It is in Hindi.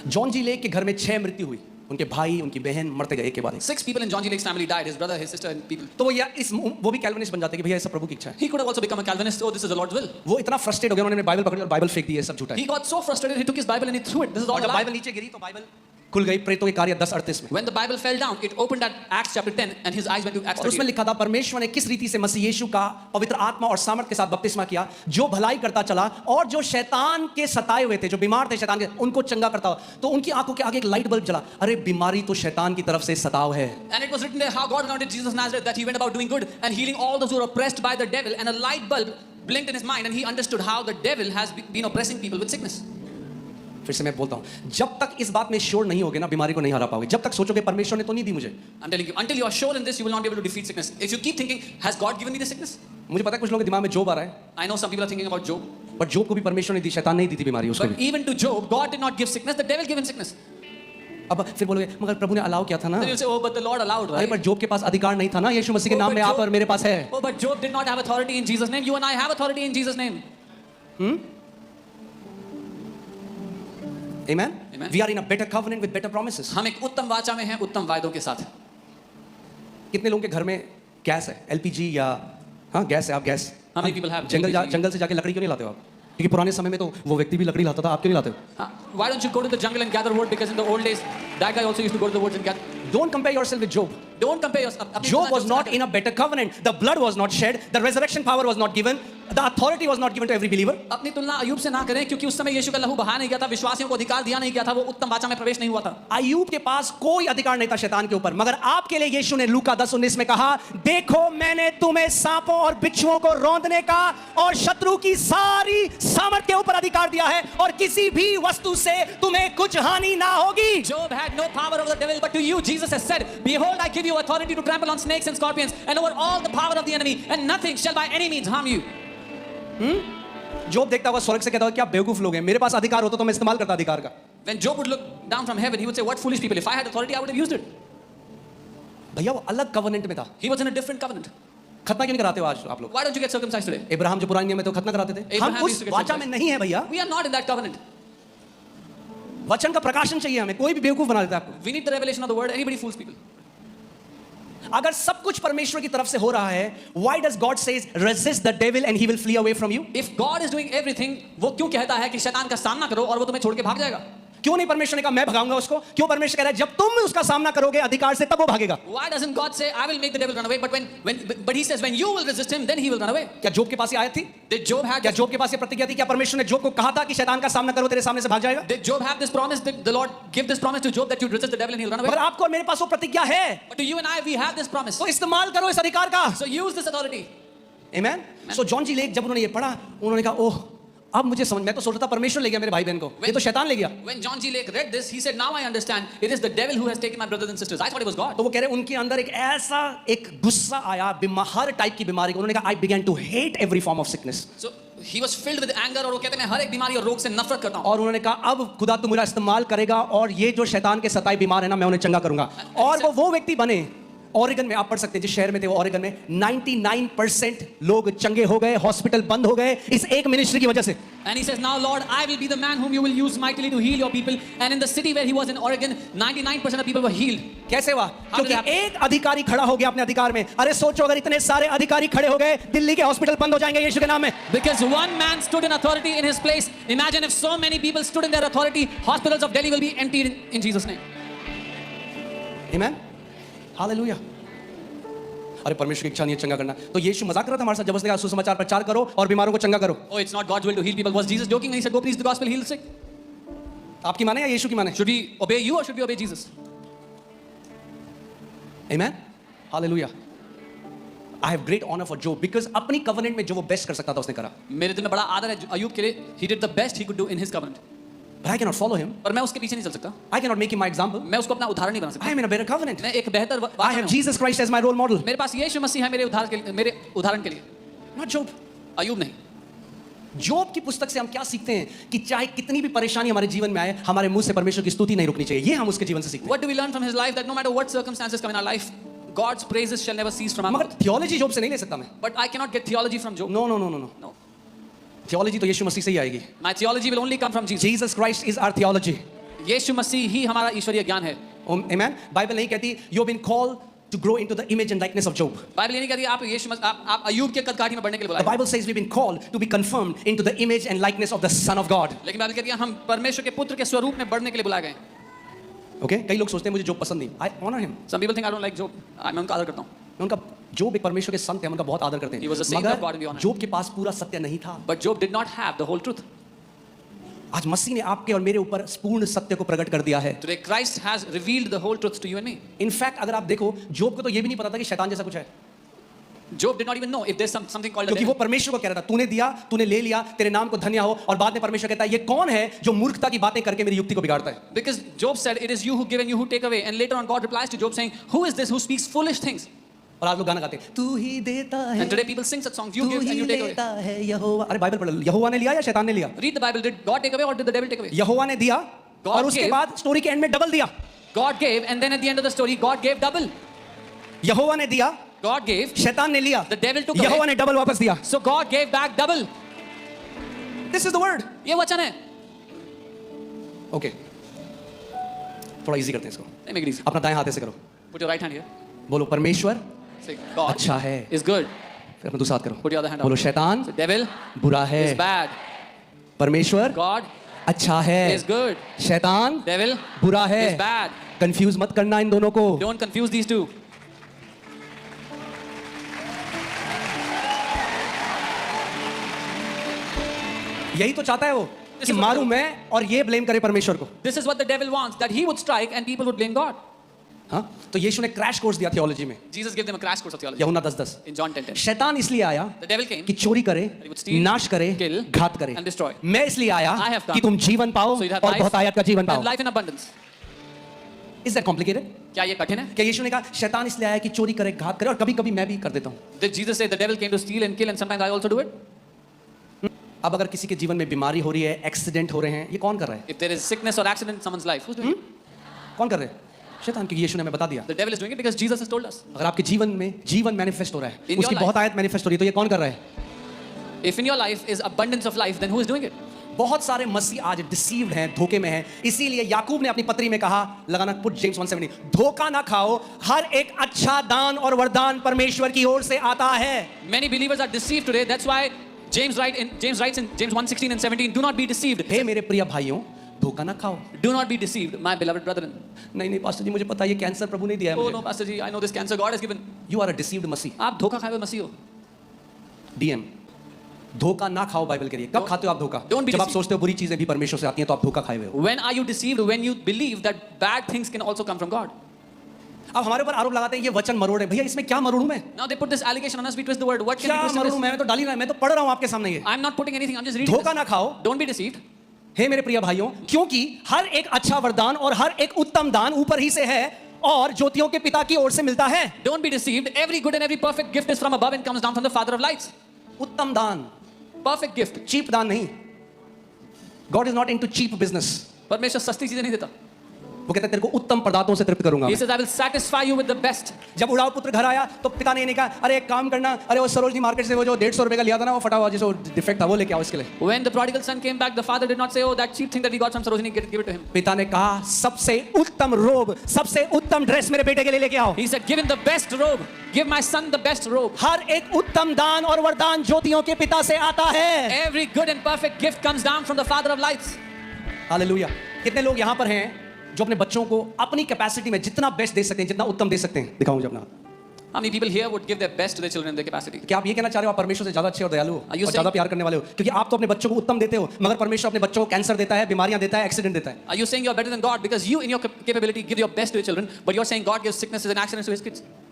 जॉन जी लेक के घर में 6 मृत्यु हुई, उनके भाई उनकी बहन मरते गए एक के बाद एक। 6 people in John G. Lake's family died, his brother, his sister and people. तो वो भी कैल्विनिस्ट बन जाते कि भैया ये सब प्रभु की इच्छा है। He could have also become a Calvinist, oh this is the Lord's will. वो इतना फ्रस्ट्रेट हो गया, उन्होंने बाइबल पकड़ी और बाइबल फेंक दी, ये सब झूठा है। He got so frustrated, he took his Bible and he threw it. This is all और a जब lie. बाइबल नीचे गिरी तो बाइबल खुल गई प्रेतों के कार्य 10:38 में। When the Bible fell down, it opened at Acts chapter 10 and his eyes went to Acts और उसमें 38. लिखा था परमेश्वर ने किस रीति से मसीह यीशु का पवित्र आत्मा और सामर्थ के साथ बपतिस्मा किया, जो भलाई करता चला और जो शैतान के सताए हुए थे, जो बीमार थे शैतान के, उनको चंगा करता हुआ। तो उनकी आंखों के आगे एक लाइट बल्ब जला, अरे बीमारी तो शैतान की तरफ से सताव है। And it was written there how God anointed Jesus of Nazareth, that he went about doing good and healing all those who were oppressed by the devil, and a light bulb blinked in his mind and he understood how the devil has been oppressing people with sickness. फिर से मैं बोलता हूं, जब तक इस बात में श्योर नहीं होगे ना, बीमारी को नहीं हरा पाओगे। जब तक सोचोगे परमेश्वर ने तो नहीं दी मुझे। I'm telling you, until you are sure in this, you will not be able to defeat sickness. If you keep thinking, has God given me the sickness? मुझे पता है कुछ लोगों के दिमाग में जोब आ रहा है, I know some people are thinking about Job. पर जोब को भी परमेश्वर ने दी, शैतान नहीं दी थी बीमारी उसको But भी। even to Job, God did not give sickness, the devil gave him sickness. अब फिर बोलोगे मगर प्रभु ने अलाउ किया था ना। Then you'll say, oh, but the Lord allowed, अरे right? पर जोब के पास अधिकार नहीं था ना, यीशु मसीह के Oh, नाम but में आप Job- और मेरे पास है। Oh, but Job did not have authority in Jesus' name. You and I have authority in Jesus' name. Amen? Amen. We are in a better covenant with better promises. हम एक उत्तम वाचा में हैं, उत्तम वायदों के साथ। कितने लोगों के घर में गैस है, एलपीजी या हाँ गैस है, आप gas How many people have LPG? जंगल से जाके लकड़ी क्यों नहीं लाते हो आप? क्योंकि पुराने समय में तो वो व्यक्ति भी लकड़ी लाता था, आप क्यों नहीं लाते हो? Why don't you go to the jungle and gather wood? Because in the old days, that guy also used to go to the woods and gather. Don't compare yourself with Job. Don't compare yourself. Job was not in a better covenant. The blood was not shed. The resurrection power was not given. The authority was not given to every believer. अपनी तुलना अय्यूब से ना करें, क्योंकि उस समय यीशु का लहू बहाया नहीं गया था, विश्वासियों को अधिकार दिया नहीं गया था, वो उत्तम वाचा में प्रवेश नहीं हुआ था। अय्यूब के पास कोई अधिकार नहीं था शैतान के ऊपर, मगर आपके लिए यीशु ने लूका 10:19 में कहा, देखो मैंने तुम्हें सांपों और बिच्छुओं को रौंदने का और शत्रु की सारी सामर्थ के ऊपर अधिकार दिया है, और किसी भी वस्तु से तुम्हें कुछ हानि ना होगी। Job had no power over the devil, but to you Jesus has said, behold, I give you authority to trample on snakes and scorpions and over all the power of the enemy, and nothing shall by any means harm you. जोब देखता हुआ स्वर्ग से कहता हुआ, क्या बेवकूफ लोग हैं, मेरे पास अधिकार होता तो मैं इस्तेमाल करता अधिकार का। When Job would look down from heaven, he would say, what foolish people, if I had authority I would have used it. भैया वो अलग कवनेंट में था। He was in a different covenant. खतना क्यों नहीं कराते हो आज आप लोग? Why don't you get circumcised today? Ibrahim जो पुराने नियम में तो खतना कराते थे, Abraham हम used उस to get वाचा में circumcised. नहीं है भैया। We are not in that covenant. वचन का प्रकाशन चाहिए हमें, कोई भी बेवकूफ बना देता है आपको। We need the revelation of the word. Anybody fools people. अगर सब कुछ परमेश्वर की तरफ से हो रहा है, why does God says resist the devil and he will flee away from you? If God is doing everything, वो क्यों कहता है कि शैतान का सामना करो और वो तुम्हें छोड़ के भाग जाएगा? क्यों नहीं परमेश्वर ने कहा मैं भगाऊंगा उसको? क्यों परमेश्वर कह रहा है जब तुम उसका सामना करोगे अधिकार से तब वो भागेगा? Why doesn't God say I will make the devil run away? But he says when you will resist him, then he will run away. क्या जोब के पास ये आयत थी? Did Job have क्या जोब के पास ये प्रतिज्ञा थी? क्या परमेश्वर ने जोब को कहा था कि शैतान का सामना करो तेरे सामने से भाग जाएगा? Did Job have this promise? Did the Lord give this promise to Job that you'd resist the devil and he'll run away? मगर आपको और मेरे पास वो प्रतिज्ञा है, But to you and I, we have this promise. तो इस्तेमाल करो इस अधिकार का। So use this authority. Amen? So John G Lake जब उन्होंने ये पढ़ा, उन्होंने कहा ओह अब मुझे समझ, मैं तो सोचता था परमेश्वर ले गया मेरे भाई बहन को, ये तो शैतान ले गया। When John G. Lake read this, he said, now I understand. It is the devil who has taken my brothers and sisters. I thought it was God. तो वो कह रहे उनके अंदर एक ऐसा एक गुस्सा आया हर टाइप की बीमारी को, उन्होंने कहा I began to hate every form of sickness। So he was filled with anger और वो कहते हैं मैं हर एक बीमारी और रोग से नफरत करता हूँ। और उन्होंने कहा अब खुदा तू मेरा इस्तेमाल करेगा और ये जो शैतान के सताए बीमार है ना, मैं उन्हें चंगा करूंगा। और वो व्यक्ति बने, ऑरेगन में आप पढ़ सकते हैं, जिस शहर में थे वो ऑरेगन में 99% लोग चंगे हो गए, हॉस्पिटल बंद हो गए इस एक मिनिस्ट्री की वजह से। And he says, now Lord, I will be the man whom you will use mightily to heal your people. And in the city where he was in Oregon, 99% of people were healed. कैसे हुआ? How did क्योंकि it happen? एक अधिकारी खड़ा हो गया अपने अधिकार में। अरे सोचो अगर इतने सारे अधिकारी खड़े हो गए, दिल्ली के हॉस्पिटल बंद हो जाएंगे यीशु के नाम में। Because one man stood in authority in his place. Imagine if so many people stood in their authority, hospitals of Delhi will be emptied in Jesus' name. Amen? Hallelujah. अरे परमेश्वर की इच्छा नहीं है चंगा करना, तो यीशु मजाक कर रहा था हमारे साथ जब उसने कहा सुसमाचार प्रचार करो और बीमारों को चंगा करो। Oh, it's not God's will to heal people. Was Jesus joking when he said, go preach the gospel, heal the sick? आपकी माने या यीशु की माने? Should we obey you or should we obey Jesus? Amen? Hallelujah. I have great honor for Job because अपनी covenant में जो वो बेस्ट कर सकता था उसने करा। मेरे दिल में बड़ा आदर है अय्यूब के लिए. He did the best he could do in his covenant. But I cannot follow him. पर मैं उसके पीछे नहीं चल सकता. I cannot make him my example. मैं उसको अपना उदाहरण नहीं बना सकता. I am in a better covenant. मैं एक बेहतर I वाचा have में हूँ. Jesus Christ as my role model. मेरे पास यीशु मसीह है मेरे उदाहरण के लिए. Not Job. अय्यूब नहीं. जोब की पुस्तक से हम क्या सीखते हैं कि चाहे कितनी भी परेशानी हमारे जीवन में आए, हमारे मुंह से परमेश्वर की स्तुति नहीं रुकनी चाहिए। ये हम उसके जीवन से सीखते हैं। What do we learn from his life? That no matter what circumstances come in our life, God's praises shall never cease from our मगर mouth. थियोलॉजी जोब से नहीं ले सकता मैं। But I cannot get theology from Job. No. No. Theology तो यीशु मसीह से ही आएगी। My theology will only come from Jesus. Jesus Christ is our theology. यीशु मसीह ही हमारा ईश्वरीय ज्ञान है। Amen. बाइबल नहीं कहती you have been called to grow into the image and likeness of Job. Bible ये नहीं कहती आप अय्यूब के कद काठी में बढ़ने के लिए The बुलाए। Bible says we've been called to be confirmed into the image and likeness of the Son of God. लेकिन बाइबल कहती है हम परमेश्वर के पुत्र के स्वरूप में बढ़ने के लिए बुलाए गए। Okay? कई लोग सोचते हैं मुझे जोब पसंद नहीं. I honor him. Some people think I don't like Job. मैं उनका आदर करता हूँ। मैं उनका जोब एक परमेश्वर के संत हैं, उनका बहुत आदर करते He was a हैं. saint of God, and we honor मगर him. जोब के पास पूरा सत्य नहीं था. But Job did not have the whole truth. आज मसीह ने आपके और मेरे ऊपर पूर्ण सत्य को प्रकट कर दिया है. Today Christ has revealed the whole truth to you and me. In fact अगर आप देखो जोब को तो ये भी नहीं पता था कि शैतान जैसा कुछ है, Job did not even know if there's something called a क्योंकि वो devil. परमेश्वर को कह रहा था तूने दिया, तूने ले लिया, तेरे नाम को धन्य हो. और बाद में परमेश्वर कहता है ये कौन है जो मूर्खता की बातें करके मेरी युक्ति को बिगाड़ता है. Because Job said, "It is you who give and you who take away." And later on, God replies to Job saying, "Who is this who speaks foolish things?" और आज लोग गाना गाते हैं तू ही देता है, And today people sing such songs, "You तू give and he you take away." लेता है यहोवा. अरे बाइबल पढ़ लो, यहोवा ने लिया या शैतान ने लिया? Read the Bible. Did God take away or did the devil take away? यहोवा ने दिया God और उसके gave. बाद स्टोरी के एंड में डबल दिया. God gave, and then at the end of the story, God gave double. यहोवा ने दिया, God gave, शैतान ने लिया, the devil took away. यहोवा ने डबल वापस दिया. So God gave back double. This is the word. ये वचन है। ओके, थोड़ा इजी करते हैं इसको. Let me make it easy. अपना दाएं हाथ ऐसे करो, Put your right hand here. बोलो परमेश्वर Say, God अच्छा है. is good. फिर अपना दूसरा हाथ करो, Put your other hand बोलो out. शैतान The devil बुरा है, is bad. परमेश्वर God अच्छा है, is good. शैतान Devil बुरा है. is bad. कंफ्यूज मत करना इन दोनों को. Don't confuse these two. यही तो चाहता है वो This कि is what मारूं the- मैं और ये ब्लेम करे परमेश्वर को. This is what the devil wants, that he would strike and people would blame God. हाँ, तो यीशु ने क्रैश कोर्स दिया थियोलॉजी में, Jesus gave them a crash course of theology. यूहन्ना 10:10. In John 10:10. शैतान इसलिए आया The devil came कि चोरी करे, he would steal, नाश करे, kill, घात करे. and destroy. मैं इसलिए आया I have come कि तुम जीवन पाओ so you'd have और life बहुतायत का जीवन and पाओ. life in abundance. Is that complicated? क्या ये कठिन है? क्या यीशु ने कहा शैतान इसलिए आया कि चोरी करे, घात करे, और कभी कभी मैं भी कर देता हूँ. Did Jesus say the devil came to steal and kill and sometimes I also do it? अब अगर किसी के जीवन में बीमारी हो रही है, एक्सीडेंट हो रहे हैं, ये कौन कर रहा है? If there is sickness or accident in someone's life, who's doing it? कौन कर रहे हैं? शैतान, क्योंकि यीशु ने हमें बता दिया. The devil is doing it because Jesus has told us. अगर आपके जीवन में जीवन मैनिफेस्ट हो रहा है, In your उसकी life. बहुत आयत मैनिफेस्ट हो रही है, तो ये कौन कर रहा है? If in your life is abundance of life, then who is doing it? बहुत सारे मसीह आज डिसीव्ड हैं, धोखे में हैं. इसीलिए याकूब ने अपनी पत्री में कहा, लगाना पुट जेम्स 1:17, धोखा ना खाओ, हर एक अच्छा दान और वरदान परमेश्वर की ओर से आता है. Many believers are deceived today. That's why James writes in James 1:16 and 17, do not be deceived. हे मेरे प्रिय भाइयों, धोखा ना खाओ. Do not be deceived, my beloved brethren. नहीं पास्टर जी, मुझे पता है ये कैंसर प्रभु ने दिया है Oh मुझे. no, Pastor Ji, I know this cancer God has given. You are a deceived मसीह. आप धोखा खाए हुए मसीह हो. डीएम, धोखा ना खाओ बाइबल के लिए. कब Don't- खाते हो आप धोखा? don't be जब आप deceived. सोचते हो बुरी चीजें भी परमेश्वर से आती हैं, तो आप धोखा खाए हुए हो. When are you deceived? When you believe that bad things can also come from God. अब हमारे ऊपर आरोप लगाते हैं ये वचन मरोड़ है. भैया इसमें क्या मरोड़ूं मैं? Now they put this allegation on us, we twist the word. What can क्या we twist in मरोड़ूं this? मैं? तो डाल ही रहा, मैं तो पढ़ रहा हूं आपके सामने ये. I'm not putting anything, I'm just reading धोखा this. ना खाओ, Don't be deceived. हे मेरे प्रिय भाइयों, क्योंकि हर एक अच्छा वरदान और हर एक उत्तम दान ऊपर ही से है और ज्योतियों के पिता की ओर से मिलता है. Don't be deceived. Every good and every perfect gift is from above and comes down from the Father of lights. उत्तम दान, Perfect gift. चीप दान नहीं. God is not into cheap business. परमेश्वर सस्ती चीजें नहीं देता. वो कहता है तेरे को उत्तम पदार्थों से तृप्त करूंगा. He says, I will satisfy you with the best. जब उड़ाव पुत्र घर आया तो पिता ने इन्हें कहा, अरे एक काम करना, अरे वो सरोजनी मार्केट से वो जो 150 रुपए का लिया था ना, वो फटा हुआ जिसको डिफेक्ट था, वो लेके आओ इसके लिए. When the prodigal son came back, the father did not say, oh, that cheap thing that we got from Sarojini, give it to him. पिता ने कहा सबसे उत्तम रोब, सबसे उत्तम ड्रेस मेरे बेटे के लिए लेके आओ. He said, give him the best robe. Give my son the best robe. हर एक उत्तम दान और वरदान ज्योतियों के पिता से आता है. Every good and perfect gift comes down from the Father of lights. Hallelujah. कितने लोग यहाँ पर हैं जो अपने बच्चों को अपनी कैपेसिटी में जितना बेस्ट दे सकते हैं, जितना उत्तम दे सकते हैं? दिखाऊं मुझे अपना. How many people here would give their best to their children in their capacity? क्या आप ये कहना चाह रहे हो आप परमेश्वर से ज्यादा अच्छे और दयालु हो Are you और ज्यादा saying- प्यार करने वाले हो? क्योंकि आप तो अपने बच्चों को उत्तम देते हो, मगर परमेश्वर अपने बच्चों को कैंसर देता है, बीमारियां देता है, एक्सीडेंट देता है. Are you saying you're better than God because you in your capability give your best to your children, but you're saying God gives sicknesses and accidents to his kids?